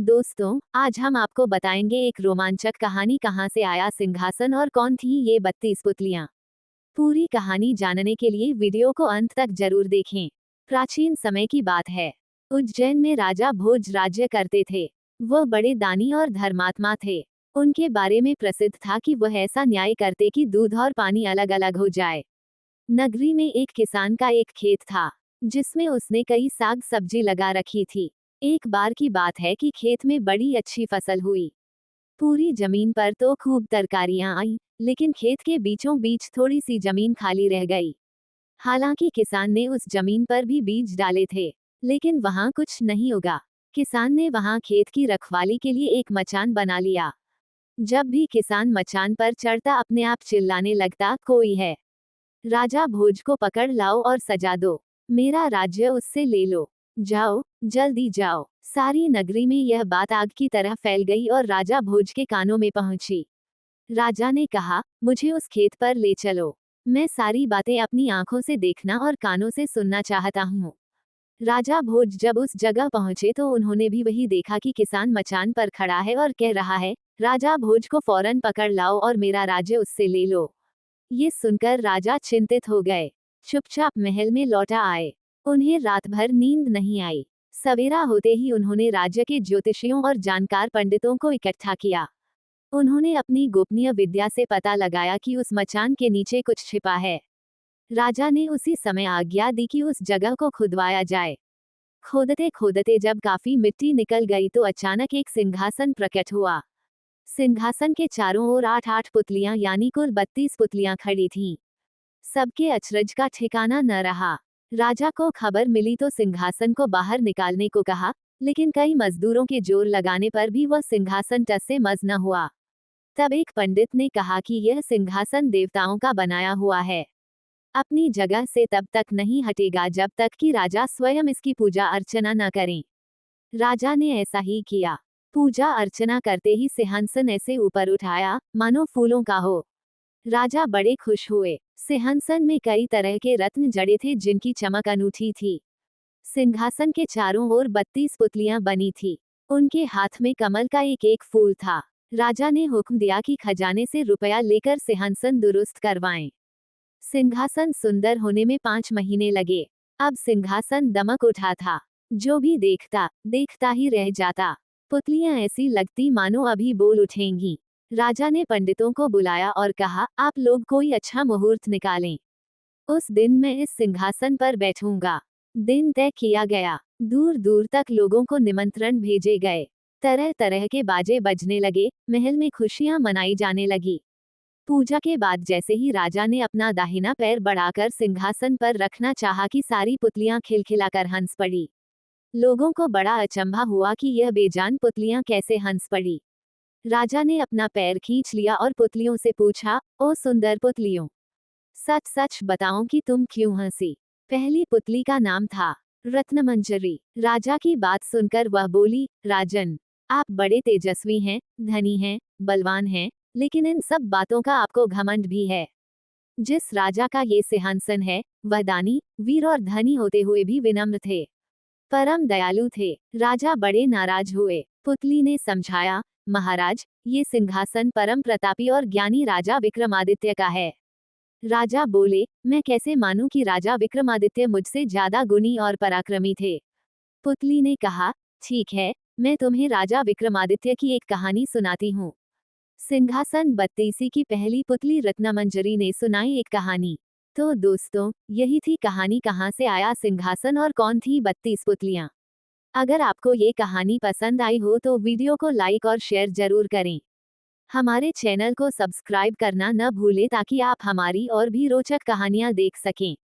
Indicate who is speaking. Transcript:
Speaker 1: दोस्तों, आज हम आपको बताएंगे एक रोमांचक कहानी, कहां से आया सिंहासन और कौन थी ये 32 पुतलियां। पूरी कहानी जानने के लिए वीडियो को अंत तक जरूर देखें। प्राचीन समय की बात है। उज्जैन में राजा भोज राज्य करते थे। वह बड़े दानी और धर्मात्मा थे। उनके बारे में प्रसिद्ध था कि वह ऐसा न्याय करते कि दूध और पानी अलग अलग हो जाए। नगरी में एक किसान का एक खेत था, जिसमें उसने कई साग सब्जी लगा रखी थी। एक बार की बात है कि खेत में बड़ी अच्छी फसल हुई। पूरी जमीन पर तो खूब तरकारियां आई, लेकिन खेत के बीचों बीच थोड़ी सी जमीन खाली रह गई। हालांकि किसान ने उस जमीन पर भी बीज डाले थे, लेकिन वहां कुछ नहीं उगा। किसान ने वहां खेत की रखवाली के लिए एक मचान बना लिया। जब भी किसान मचान पर चढ़ता अपने आप चिल्लाने लगता, कोई है, राजा भोज को पकड़ लाओ और सजा दो, मेरा राज्य उससे ले लो, जाओ, जल्दी जाओ। सारी नगरी में यह बात आग की तरह फैल गई और राजा भोज के कानों में पहुंची। राजा ने कहा, मुझे उस खेत पर ले चलो। मैं सारी बातें अपनी आंखों से देखना और कानों से सुनना चाहता हूँ। राजा भोज जब उस जगह पहुंचे तो उन्होंने भी वही देखा कि किसान मचान पर खड़ा है और कह रहा है, राजा भोज को फौरन पकड़ लाओ और मेरा राज्य उससे ले लो। ये सुनकर राजा चिंतित हो गए। चुपचाप महल में लौटा आए। उन्हें रात भर नींद नहीं आई। सवेरा होते ही उन्होंने राज्य के ज्योतिषियों और जानकार पंडितों को इकट्ठा किया। उन्होंने अपनी गोपनीय विद्या से पता लगाया कि उस मचान के नीचे कुछ छिपा है। राजा ने उसी समय आज्ञा दी कि उस जगह को खुदवाया जाए। खोदते खोदते जब काफी मिट्टी निकल गई तो अचानक एक सिंहासन प्रकट हुआ। सिंहासन के चारों ओर 8-8 पुतलियां यानी कुल 32 पुतलियां खड़ी थीं। सबके अचरज का ठिकाना न रहा। राजा को खबर मिली तो सिंहासन को बाहर निकालने को कहा, लेकिन कई मजदूरों के जोर लगाने पर भी वह सिंहासन टस से मस न हुआ। तब एक पंडित ने कहा कि यह सिंहासन देवताओं का बनाया हुआ है, अपनी जगह से तब तक नहीं हटेगा जब तक कि राजा स्वयं इसकी पूजा अर्चना न करें। राजा ने ऐसा ही किया। पूजा अर्चना करते ही सिंहासन ऐसे ऊपर उठाया मानो फूलों का हो। राजा बड़े खुश हुए। सिंहासन में कई तरह के रत्न जड़े थे जिनकी चमक अनूठी थी। सिंहासन के चारों ओर 32 पुतलियां बनी थी। उनके हाथ में कमल का एक एक फूल था। राजा ने हुक्म दिया कि खजाने से रुपया लेकर सिंहासन दुरुस्त करवाएं। सिंहासन सुंदर होने में 5 महीने लगे। अब सिंहासन दमक उठा था। जो भी देखता देखता ही रह जाता। पुतलियां ऐसी लगती मानो अभी बोल उठेंगी। राजा ने पंडितों को बुलाया और कहा, आप लोग कोई अच्छा मुहूर्त निकालें। उस दिन मैं इस सिंहासन पर बैठूंगा। दिन तय किया गया। दूर दूर तक लोगों को निमंत्रण भेजे गए। तरह तरह के बाजे बजने लगे। महल में खुशियां मनाई जाने लगी। पूजा के बाद जैसे ही राजा ने अपना दाहिना पैर बढ़ाकर सिंहासन पर रखना चाहा कि सारी पुतलियां खिलखिलाकर हंस पड़ी। लोगों को बड़ा अचंभा हुआ कि यह बेजान पुतलियां कैसे हंस पड़ी। राजा ने अपना पैर खींच लिया और पुतलियों से पूछा, ओ सुंदर पुतलियों, सच सच बताओ कि तुम क्यों हंसी। पहली पुतली का नाम था रत्नमंजरी। राजा की बात सुनकर वह बोली, राजन, आप बड़े तेजस्वी हैं, धनी हैं, बलवान हैं, लेकिन इन सब बातों का आपको घमंड भी है। जिस राजा का ये सिंहासन है, वह दानी, वीर और धनी होते हुए भी विनम्र थे, परम दयालु थे। राजा बड़े नाराज हुए। पुतली ने समझाया, महाराज, ये सिंहासन परम प्रतापी और ज्ञानी राजा विक्रमादित्य का है। राजा बोले, मैं कैसे मानूं कि राजा विक्रमादित्य मुझसे ज्यादा गुणी और पराक्रमी थे। पुतली ने कहा, ठीक है, मैं तुम्हें राजा विक्रमादित्य की एक कहानी सुनाती हूँ। सिंहासन 32 की पहली पुतली रत्नमंजरी ने सुनाई एक कहानी। तो दोस्तों, यही थी कहानी, कहां से आया सिंहासन और कौन थी 32 पुतलियां। अगर आपको ये कहानी पसंद आई हो तो वीडियो को लाइक और शेयर जरूर करें। हमारे चैनल को सब्सक्राइब करना न भूलें ताकि आप हमारी और भी रोचक कहानियां देख सकें।